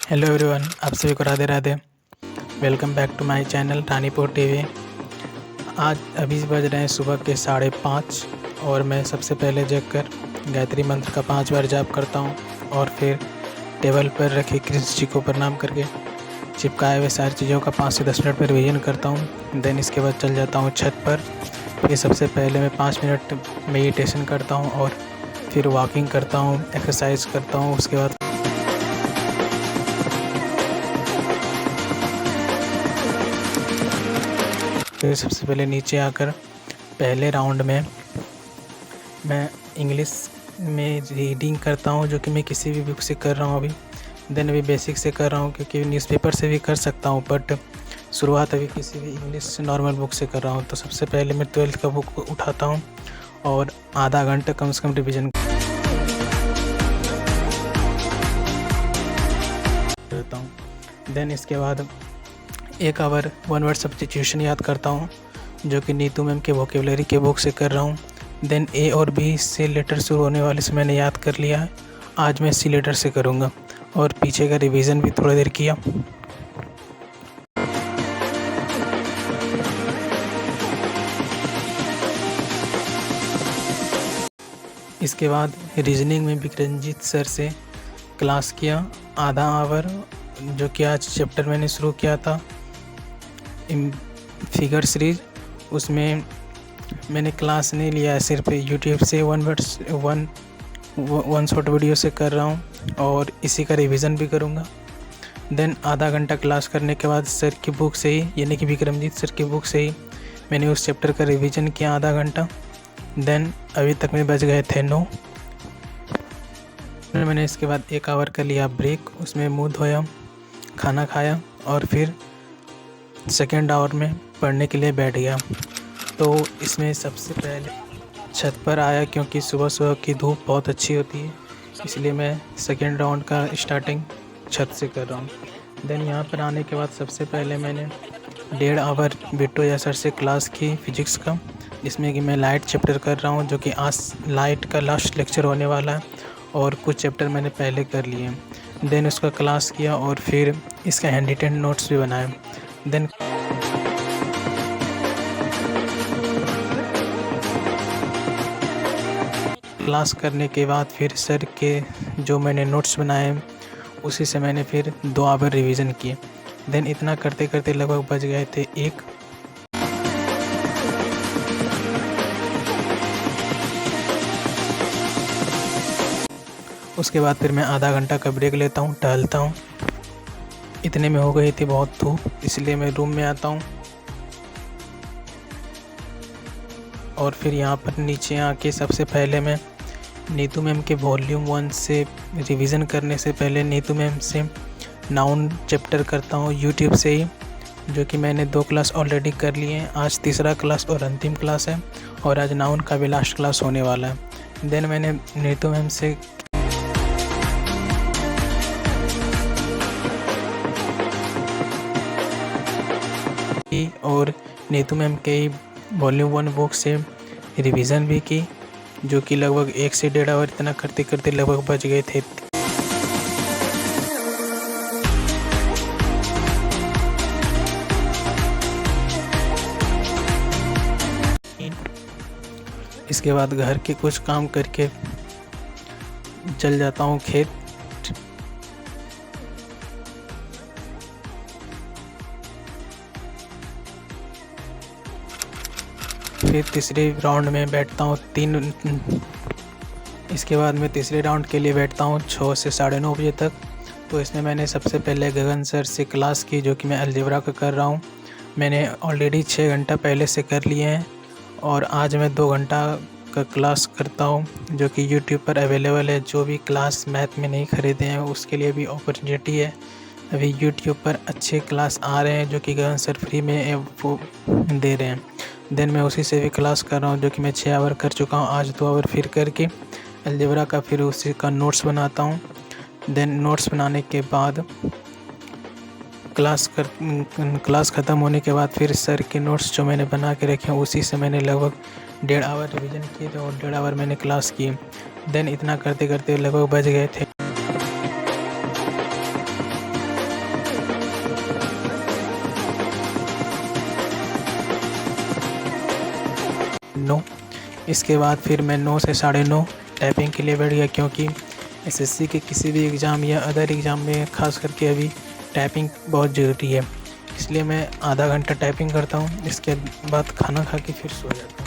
Hello everyone, आप सभी को Radhe Radhe. Welcome back to my channel Ranipur TV. आज अभी बज रहे हैं सुबह के 5:30 और मैं सबसे पहले जगकर गायत्री मंत्र का 5 बार जाप करता हूं और फिर टेबल पर रखे कृष्ण जी को प्रणाम करके चिपकाए हुए सारी चीज़ों का 5 से 10 मिनट पर रिवीजन करता हूं। देन इसके बाद चल जाता हूं छत पर। फिर सबसे पहले मैं 5 मिनट मेडिटेशन करता हूं और फिर वॉकिंग करता हूं, एक्सरसाइज करता हूं। उसके बाद फिर सबसे पहले नीचे आकर पहले राउंड में मैं इंग्लिश में रीडिंग करता हूँ, जो कि मैं किसी भी बुक से कर रहा हूँ अभी। देन अभी बेसिक से कर रहा हूँ, क्योंकि न्यूज़पेपर से भी कर सकता हूँ, बट शुरुआत अभी किसी भी इंग्लिश नॉर्मल बुक से कर रहा हूँ। तो सबसे पहले मैं 12th का बुक उठाता हूँ और आधा घंटा कम से कम रिविज़न करता हूँ। देन इसके बाद 1 आवर 1 वर्ड सब्स्टिट्यूशन याद करता हूँ, जो कि नीतू मैम के वोकेबलरी के बुक से कर रहा हूँ। देन ए और बी से लेटर शुरू होने वाले से मैंने याद कर लिया है। आज मैं सी लेटर से करूँगा और पीछे का रिवीजन भी थोड़ी देर किया। इसके बाद रीजनिंग में विक्रमजीत सर से क्लास किया आधा आवर, जो कि आज चैप्टर मैंने शुरू किया था फिगर सीरीज। उसमें मैंने क्लास नहीं लिया है, सिर्फ यूट्यूब से वन शॉर्ट वीडियो से कर रहा हूँ और इसी का रिवीजन भी करूँगा। देन आधा घंटा क्लास करने के बाद सर की बुक से ही, यानी कि विक्रमजीत सर की बुक से ही मैंने उस चैप्टर का रिवीजन किया आधा घंटा। देन अभी तक में बज गए थे 9। मैंने इसके बाद 1 आवर का लिया ब्रेक, उसमें मुँह धोया, खाना खाया और फिर सेकेंड आवर में पढ़ने के लिए बैठ गया। तो इसमें सबसे पहले छत पर आया, क्योंकि सुबह सुबह की धूप बहुत अच्छी होती है, इसलिए मैं सेकेंड राउंड का स्टार्टिंग छत से कर रहा हूँ। देन यहाँ पर आने के बाद सबसे पहले मैंने 1.5 आवर बिट्टू सर से क्लास की फिजिक्स का, जिसमें कि मैं लाइट चैप्टर कर रहा हूँ, जो कि आज लाइट का लास्ट लेक्चर होने वाला है और कुछ चैप्टर मैंने पहले कर लिए। देन उसका क्लास किया और फिर इसका हैंड रिटन नोट्स भी बनाए। देन क्लास करने के बाद फिर सर के जो मैंने नोट्स बनाए उसी से मैंने फिर 2 आवर रिवीजन किए। देन इतना करते करते लगभग बज गए थे 1। उसके बाद फिर मैं आधा घंटा का ब्रेक लेता हूँ, टहलता हूँ। इतने में हो गई थी बहुत धूप, इसलिए मैं रूम में आता हूँ और फिर यहाँ पर नीचे आके सबसे पहले मैं नीतू मैम के वॉल्यूम 1 से रिवीजन करने से पहले नीतू मैम से नाउन चैप्टर करता हूँ यूट्यूब से ही, जो कि मैंने 2 क्लास ऑलरेडी कर लिए हैं। आज तीसरा क्लास और अंतिम क्लास है और आज नाउन का भी लास्ट क्लास होने वाला है। देन मैंने नीतू मैम से और नीतू मैम के वॉल्यूम 1 बुक से रिवीजन भी की, जो कि लगभग 1 से 1.5 आवर इतना करते करते लगभग बज गए थे। इसके बाद घर के कुछ काम करके चल जाता हूँ खेत। फिर तीसरे राउंड में बैठता हूँ 3। इसके बाद मैं तीसरे राउंड के लिए बैठता हूँ 6 से 9:30 बजे तक। तो इसमें मैंने सबसे पहले गगन सर से क्लास की, जो कि मैं अलजेब्रा का कर रहा हूँ। मैंने ऑलरेडी 6 घंटा पहले से कर लिए हैं और आज मैं 2 घंटा का क्लास करता हूँ, जो कि यूट्यूब पर अवेलेबल है। जो भी क्लास मैथ में नहीं ख़रीदे हैं उसके लिए भी अपॉर्चुनिटी है। अभी यूट्यूब पर अच्छे क्लास आ रहे हैं, जो कि गगन सर फ्री में वो दे रहे हैं। देन मैं उसी से भी क्लास कर रहा हूँ, जो कि मैं 6 आवर कर चुका हूँ। आज 2 आवर फिर करके अलजेब्रा का फिर उसी का नोट्स बनाता हूँ। देन नोट्स बनाने के बाद क्लास ख़त्म होने के बाद फिर सर के नोट्स जो मैंने बना के रखे हैं उसी से मैंने लगभग 1.5 आवर रिवीजन किए थे और 1.5 आवर मैंने क्लास की। देन इतना करते करते लगभग बज गए थे इसके बाद फिर मैं 9 से 9:30 टाइपिंग के लिए बैठ गया, क्योंकि एसएससी के किसी भी एग्ज़ाम या अदर एग्ज़ाम में ख़ास करके अभी टाइपिंग बहुत ज़रूरी है। इसलिए मैं आधा घंटा टाइपिंग करता हूँ, इसके बाद खाना खा के फिर सो जाता हूँ।